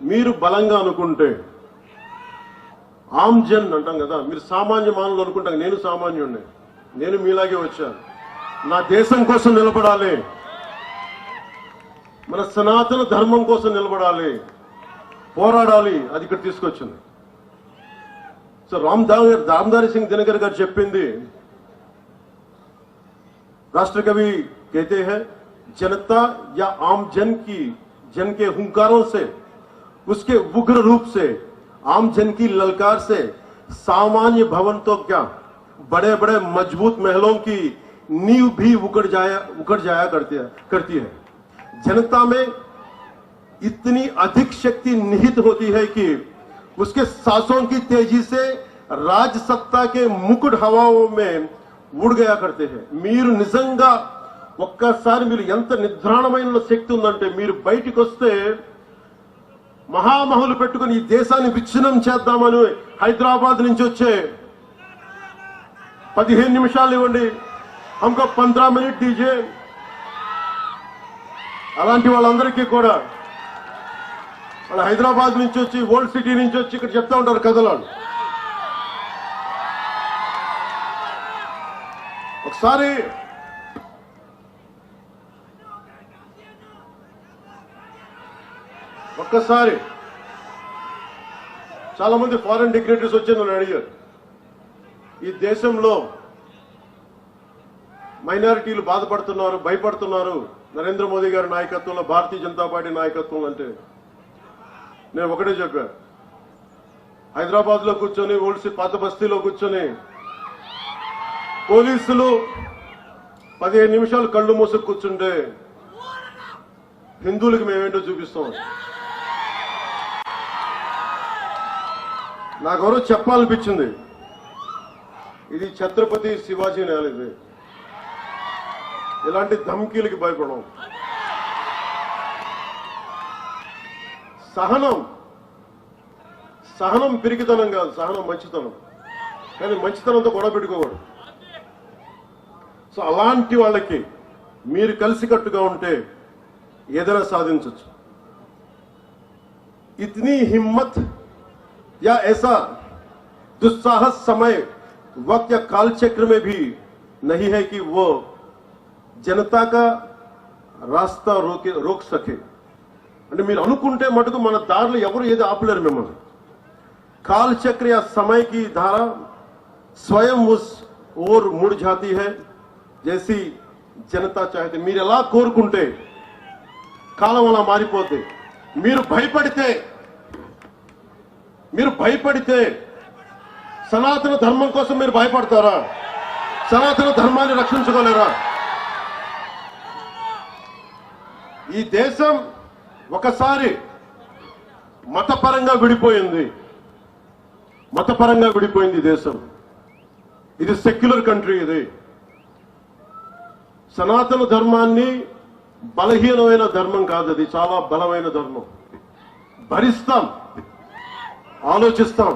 మీరు బలంగా అనుకుంటే ఆమ్ జన్ అంటాం కదా, మీరు సామాన్య మానవులు అనుకుంటాం. నేను సామాన్యుడిని, నేను మీలాగే వచ్చాను. నా దేశం కోసం నిలబడాలి, మన సనాతన ధర్మం కోసం నిలబడాలి, పోరాడాలి. అది ఇక్కడ తీసుకొచ్చింది. సో రామధారి సింగ్ దినకర్ గారు చెప్పింది, राष्ट्र कवि कहते हैं जनता या आम जन के हुंकारों से, उसके उग्र रूप से, आम जन की ललकार से सामान्य भवन तो क्या बड़े बड़े मजबूत महलों की नींव भी उखड़ जाया करती है। जनता में इतनी अधिक शक्ति निहित होती है कि उसके सांसों की तेजी से राज सत्ता के मुकुट हवाओं में ఊడ్ గయా కర్తే హై. మీరు నిజంగా ఒక్కసారి మీరు ఎంత నిద్రాణమైన శక్తి ఉందంటే, మీరు బయటికి వస్తే మహామహులు పెట్టుకుని ఈ దేశాన్ని విచ్ఛిన్నం చేద్దామని హైదరాబాద్ నుంచి వచ్చే 15 నిమిషాలు ఇవ్వండి, హమ్కో 15 మినిట్ దీజే, అలాంటి వాళ్ళందరికీ కూడా వాళ్ళు హైదరాబాద్ నుంచి వచ్చి, ఓల్డ్ సిటీ నుంచి వచ్చి ఇక్కడ చెప్తా ఉంటారు కథలు. ఒకసారి చాలా మంది ఫారెన్ డిగ్నిటరీస్ వచ్చి నన్ను అడిగారు, ఈ దేశంలో మైనారిటీలు బాధపడుతున్నారు, భయపడుతున్నారు నరేంద్ర మోదీ గారి నాయకత్వంలో, భారతీయ జనతా పార్టీ నాయకత్వం అంటే. నేను ఒకటే చెప్పాను, హైదరాబాద్ లో కూర్చొని, ఓల్డ్ పాత బస్తీలో కూర్చొని పోలీసులు 15 నిమిషాలు కళ్ళు మూసుకు కూర్చుంటే హిందువులకు మేమేంటో చూపిస్తాం. నాకెవరో చెప్పాలనిపించింది, ఇది ఛత్రపతి శివాజీ నేల, ఇది ఇలాంటి ధమ్కీలకి భయపడం. సహనం పిరికితనం కాదు, సహనం మంచితనం. కానీ మంచితనంతో గొడవ పెట్టుకోకూడదు. సో అలాంటి వాళ్ళకి మీరు కలిసికట్టుగా ఉంటే ఏదైనా సాధించవచ్చు. इतनी हिम्मत या ऐसा दुस्साहस समय वक्त या काल चक्र में भी नहीं है कि वो जनता का रास्ता रोक सके. అంటే మీరు అనుకుంటే మటుకు మన దారిలో ఎవరు ఏది ఆపలేరు మిమ్మల్ని. काल चक्र या समय की धारा स्वयं उस ओर मुड़ जाती है जैसी जनता चाहते. మీరు ఎలా కోరుకుంటే కాలం అలా మారిపోతే. మీరు భయపడితే సనాతన ధర్మం కోసం మీరు భయపడతారా? సనాతన ధర్మాన్ని రక్షించుకోలేరా? ఈ దేశం ఒకసారి మతపరంగా విడిపోయింది. దేశం ఇది సెక్యులర్ కంట్రీ. ఇది సనాతన ధర్మాన్ని బలహీనమైన ధర్మం కాదు, అది చాలా బలమైన ధర్మం. భరిస్తాం, ఆలోచిస్తాం,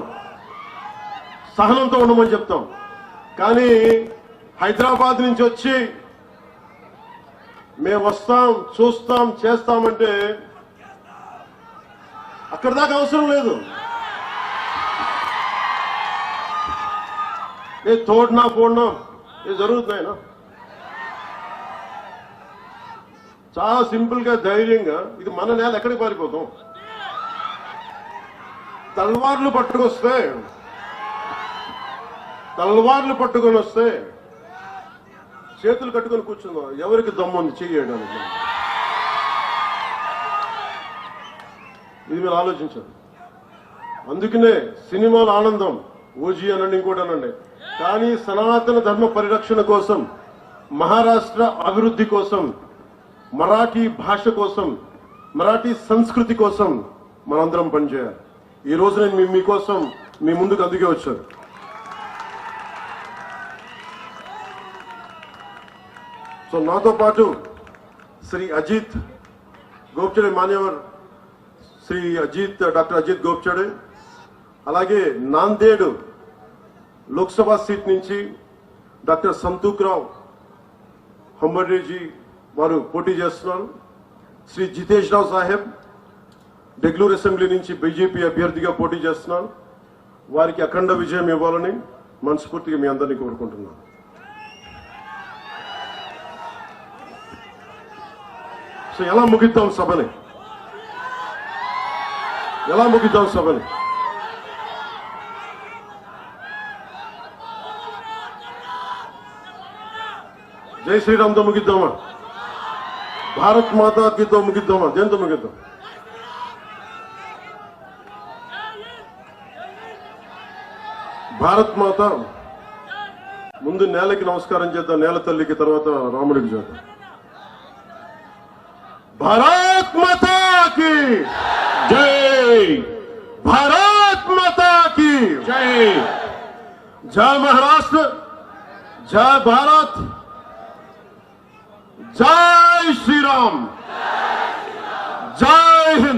సహనంతో ఉండమని చెప్తాం. కానీ హైదరాబాద్ నుంచి వచ్చి మేము వస్తాం, చూస్తాం, చేస్తామంటే అక్కడ దాకా అవసరం లేదు. ఏ తోడనా పోడనా ఏ జరుగుతున్నాయినా చాలా సింపుల్ గా, ధైర్యంగా, ఇది మన నేల, ఎక్కడికి పారిపోతాం? తల్వార్లు పట్టుకొని వస్తే చేతులు కట్టుకొని కూర్చుందాం. ఎవరికి దమ్ముంది చేయడానికి? ఇది మీరు ఆలోచించారు. అందుకనే సినిమాల ఆనందం, ఓజీ అనండి, ఇంకోటి అనండి, కానీ సనాతన ధర్మ పరిరక్షణ కోసం, మహారాష్ట్ర అభివృద్ధి కోసం, మరాఠీ భాష కోసం, మరాఠీ సంస్కృతి కోసం మనందరం పనిచేయాలి. ఈ రోజు నేను మీకోసం మీ ముందుకు అందుకే వచ్చాను. సో నాతో పాటు శ్రీ అజిత్ గోప్చడే, మాన్యవర్ శ్రీ డాక్టర్ అజిత్ గోప్చడే, అలాగే నాందేడ్ లోక్సభ సీట్ నుంచి డాక్టర్ సంతూక్రావు హంబర్డేజీ వారు పోటీ చేస్తున్నారు. శ్రీ జితేష్ రావు సాహెబ్ డెగ్లూరు అసెంబ్లీ నుంచి బీజేపీ అభ్యర్థిగా పోటీ చేస్తున్నాను. వారికి అఖండ విజయం ఇవ్వాలని మనస్ఫూర్తిగా మీ అందరినీ కోరుకుంటున్నాను. సో ఎలా ముగిద్దాం సభని? జై శ్రీరామ్తో ముగిద్దామా? భారత్ మాతాకితో ముగిద్దామా? దేంతో ముగిద్దాం? భారత్ మాత ముందు నేలకి నమస్కారం చేద్దాం, నేల తల్లికి, తర్వాత రాముడికి చేద్దాం. భారత్ మాతా की जय, भारत माता की जय. जय महाराष्ट्र, जय भारत, जय श्री राम, जय हिंद.